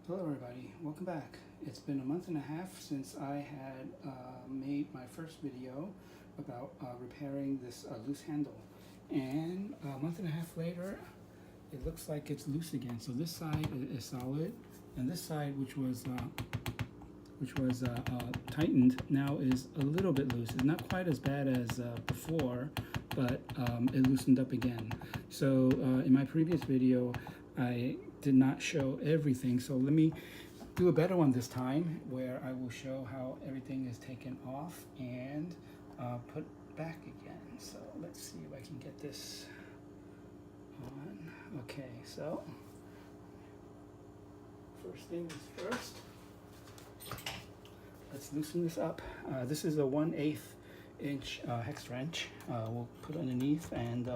Hello everybody, welcome back. It's been a month and a half since I had made my first video about repairing this loose handle, and a month and a half later it looks like it's loose again. So this side is solid, and this side, which was tightened, now is a little bit loose. It's not quite as bad as before, but it loosened up again. So in my previous video I did not show everything, so let me do a better one this time where I will show how everything is taken off and put back again. So let's see if I can get this on. Okay, so first thing is first, let's loosen this up. This is a 1/8 inch hex wrench. We'll put it underneath and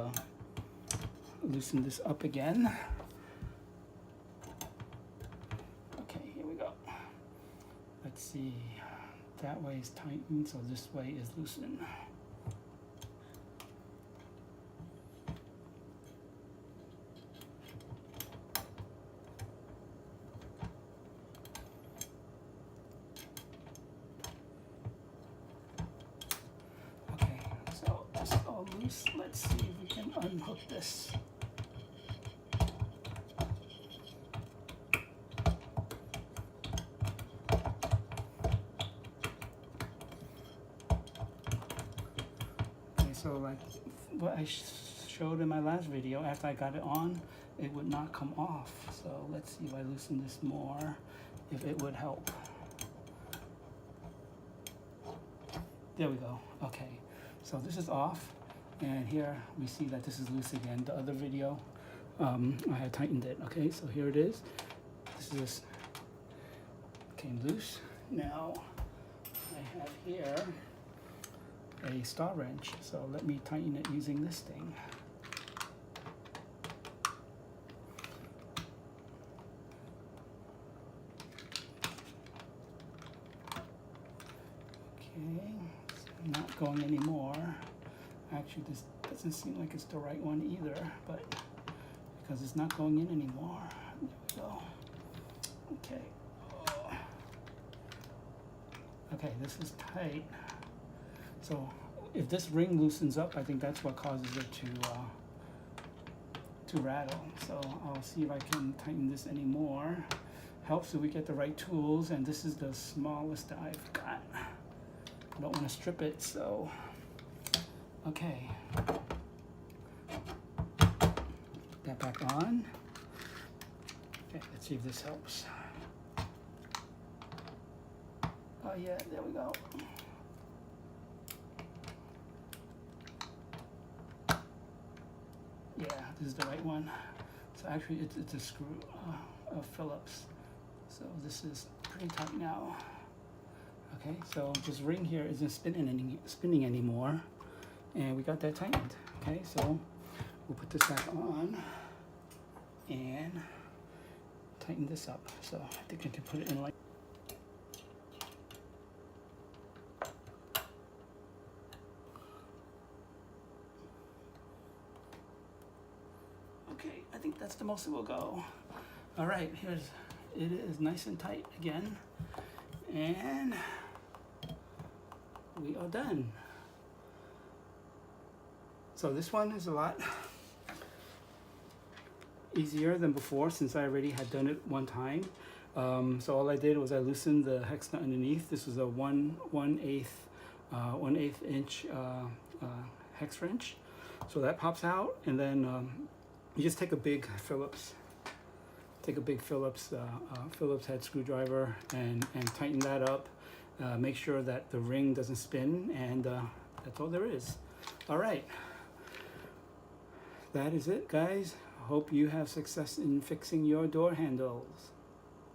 loosen this up again. Let's see, that way is tightened, so this way is loosened. Okay, so it's all loose. Let's see if we can unhook this. So like what I showed in my last video, after I got it on, it would not come off. So let's see if I loosen this more, if it would help. There we go. Okay, so this is off, and here we see that this is loose again. The other video, I had tightened it. Okay, so here it is. This is came loose. Now I have here a star wrench, so let me tighten it using this thing. Okay, it's not going anymore. Actually, this doesn't seem like it's the right one either, but because it's not going in anymore. There we go. Okay. Okay, this is tight. So if this ring loosens up, I think that's what causes it to rattle. So I'll see if I can tighten this anymore. Helps if we get the right tools, and this is the smallest that I've got. I don't want to strip it, so okay. Put that back on. Okay, let's see if this helps. Oh yeah, there we go. Yeah, this is the right one. So actually it's a screw of Phillips. So this is pretty tight now. Okay, so this ring here isn't spinning anymore, and we got that tightened. Okay, so we'll put this back on and tighten this up. So I think I can put it in like. Okay, I think that's the most it will go. All right, it is nice and tight again, and we are done. So this one is a lot easier than before since I already had done it one time. So all I did was I loosened the hex nut underneath. This was a 1/8 inch hex wrench. So that pops out, and then you just take a big Phillips Phillips head screwdriver and tighten that up. Make sure that the ring doesn't spin, and that's all there is. All right, that is it, guys. Hope you have success in fixing your door handles.